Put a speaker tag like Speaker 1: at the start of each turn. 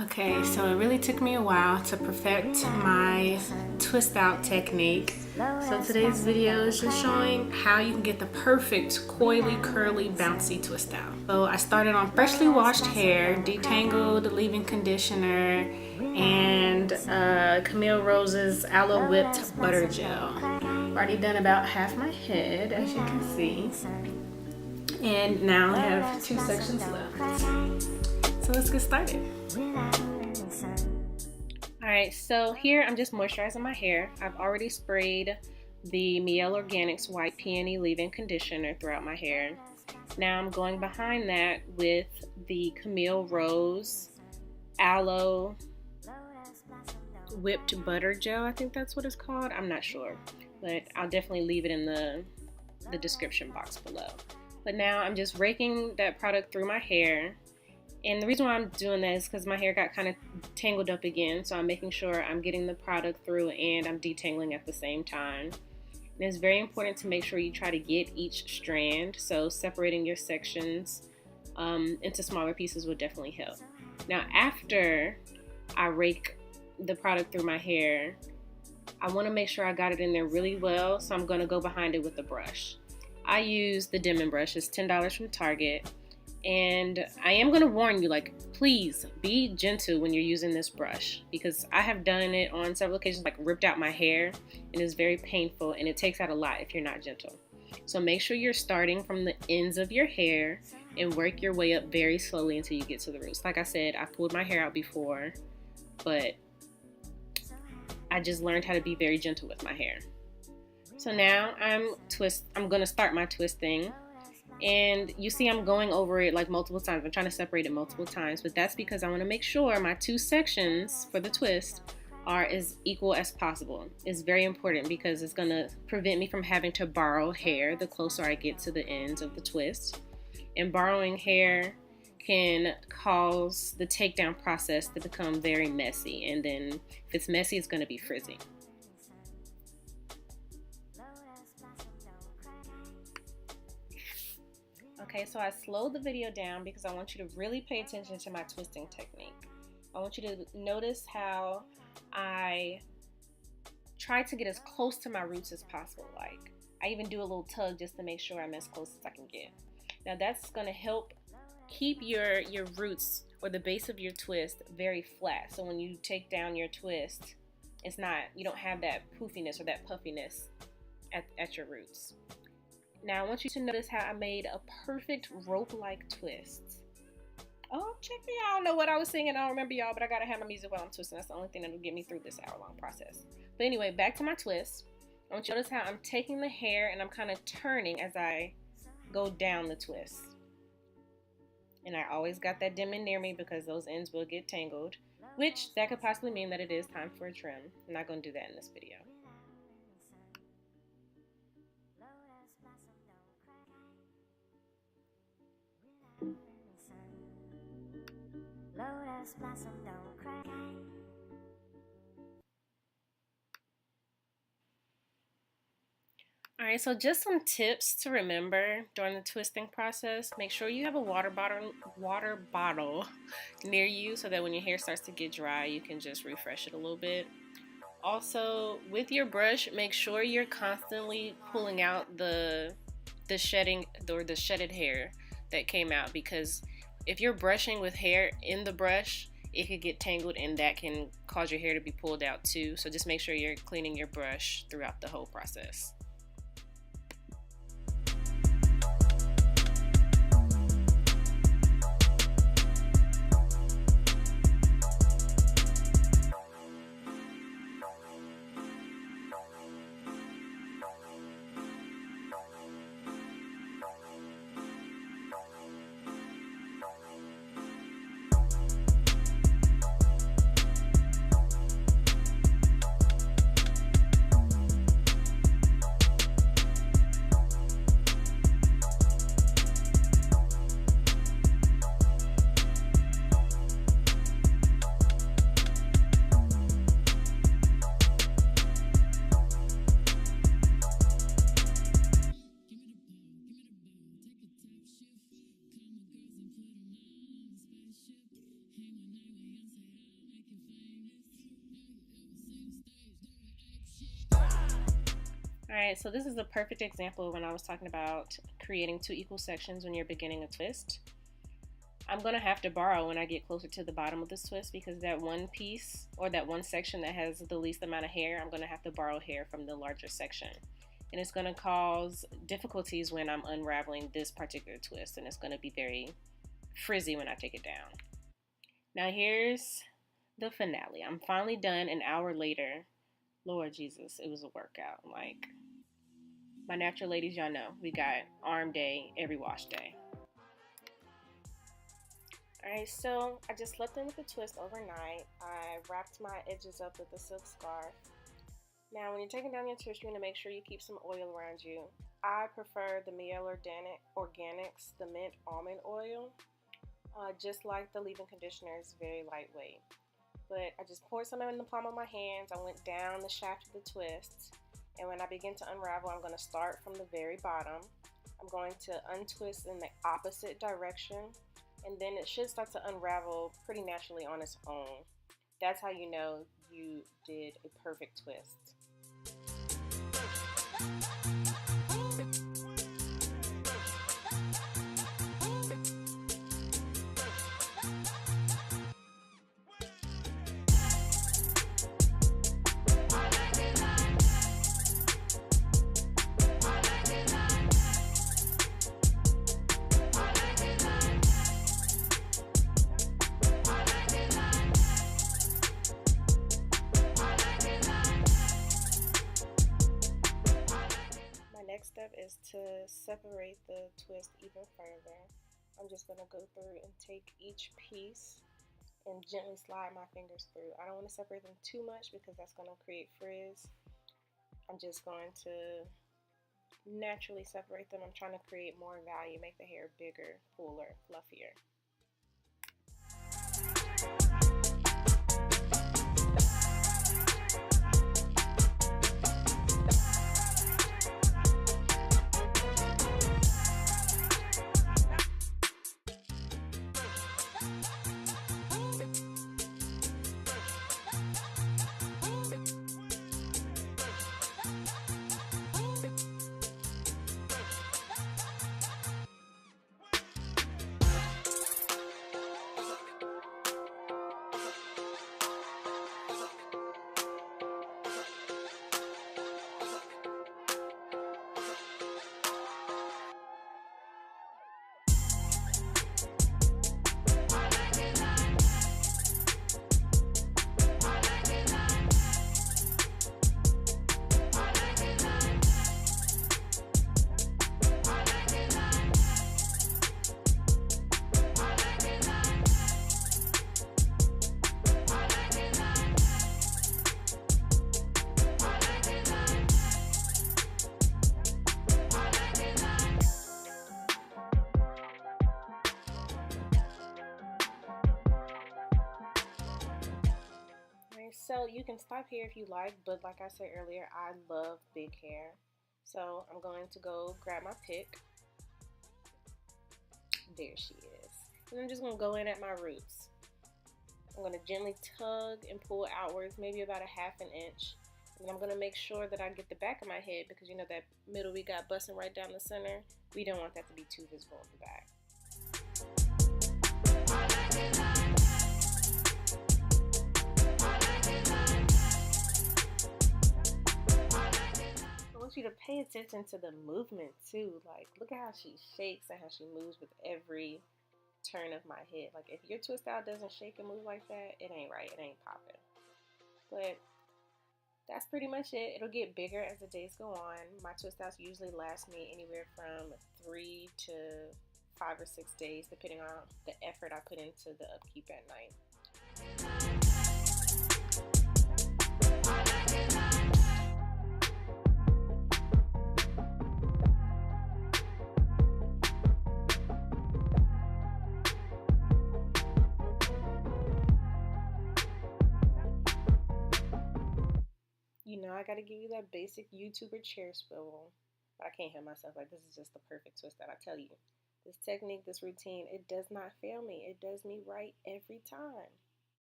Speaker 1: Okay, so it really took me a while to perfect my twist out technique. So today's video is just showing how you can get the perfect coily, curly, bouncy twist out. So I started on freshly washed hair, detangled leave-in conditioner, and Camille Rose's Aloe whipped butter gel. I've already done about half my head, as you can see. And now I have 2 sections left. So let's get started. Alright, so here I'm just moisturizing my hair. I've already sprayed the Mielle Organics White Peony Leave-In Conditioner throughout my hair. Now I'm going behind that with the Camille Rose Aloe Whipped Butter Gel. I think that's what it's called. I'm not sure, but I'll definitely leave it in the description box below. But now I'm just raking that product through my hair. And the reason why I'm doing that is because my hair got kind of tangled up again. So I'm making sure I'm getting the product through and I'm detangling at the same time. And it's very important to make sure you try to get each strand. So separating your sections into smaller pieces will definitely help. Now after I rake the product through my hair, I want to make sure I got it in there really well. So I'm going to go behind it with a brush. I use the Diamond brush. It's $10 from Target. And I am going to warn you, like, please be gentle when you're using this brush, because I have done it on several occasions, like ripped out my hair, and it's very painful and it takes out a lot if you're not gentle. So make sure you're starting from the ends of your hair and work your way up very slowly until you get to the roots. Like I said, I pulled my hair out before, but I just learned how to be very gentle with my hair. So now I'm going to start my twisting. And you see I'm going over it like multiple times. I'm trying to separate it multiple times, but that's because I want to make sure my 2 sections for the twist are as equal as possible. It's very important because it's going to prevent me from having to borrow hair the closer I get to the ends of the twist. And borrowing hair can cause the takedown process to become very messy. And then if it's messy, it's going to be frizzy. Okay, so I slowed the video down because I want you to really pay attention to my twisting technique. I want you to notice how I try to get as close to my roots as possible. Like, I even do a little tug just to make sure I'm as close as I can get. Now that's going to help keep your roots or the base of your twist very flat. So when you take down your twist, you don't have that poofiness or that puffiness at your roots. Now I want you to notice how I made a perfect rope-like twist. Oh, check me out. I don't know what I was singing. I don't remember, y'all, but I gotta have my music while I'm twisting. That's the only thing that'll get me through this hour-long process. But anyway, back to my twist. I want you to notice how I'm taking the hair and I'm kind of turning as I go down the twist. And I always got that Diamond near me because those ends will get tangled, which that could possibly mean that it is time for a trim. I'm not gonna do that in this video. Alright, so just some tips to remember during the twisting process. Make sure you have a water bottle near you so that when your hair starts to get dry, you can just refresh it a little bit. Also, with your brush, make sure you're constantly pulling out the shedding or the shedded hair that came out, because if you're brushing with hair in the brush, it could get tangled and that can cause your hair to be pulled out too. So just make sure you're cleaning your brush throughout the whole process. Alright, so this is a perfect example when I was talking about creating 2 equal sections when you're beginning a twist. I'm going to have to borrow when I get closer to the bottom of this twist, because that one piece or that one section that has the least amount of hair, I'm going to have to borrow hair from the larger section. And it's going to cause difficulties when I'm unraveling this particular twist, and it's going to be very frizzy when I take it down. Now here's the finale. I'm finally done an hour later. Lord Jesus, it was a workout. Like, my natural ladies, y'all know, we got arm day every wash day. Alright, so I just left in with the twist overnight. I wrapped my edges up with a silk scarf. Now, when you're taking down your twist, you're going to make sure you keep some oil around you. I prefer the Mielle Organics, the mint almond oil. Just like the leave-in conditioner, it's very lightweight. But I just poured some in the palm of my hands. I went down the shaft of the twist. And when I begin to unravel, I'm going to start from the very bottom. I'm going to untwist in the opposite direction. And then it should start to unravel pretty naturally on its own. That's how you know you did a perfect twist. Next step is to separate the twist even further. I'm just going to go through and take each piece and gently slide my fingers through. I don't want to separate them too much because that's going to create frizz. I'm just going to naturally separate them. I'm trying to create more value, make the hair bigger, fuller, fluffier. So you can stop here if you like, but like I said earlier, I love big hair. So I'm going to go grab my pick. There she is. And I'm just going to go in at my roots. I'm going to gently tug and pull outwards, maybe about a ½ inch. And I'm going to make sure that I get the back of my head, because you know that middle we got busting right down the center. We don't want that to be too visible in the back. I want you to pay attention to the movement too. Like, look at how she shakes and how she moves with every turn of my head. Like, if your twist out doesn't shake and move like that, it ain't right. It ain't popping. But that's pretty much it. It'll get bigger as the days go on. My twist outs usually last me anywhere from 3 to 5 or 6 days, depending on the effort I put into the upkeep at night. You know, I gotta give you that basic YouTuber chair swivel, but I can't help myself. Like, this is just the perfect twist that I tell you. This technique, this routine, it does not fail me. It does me right every time.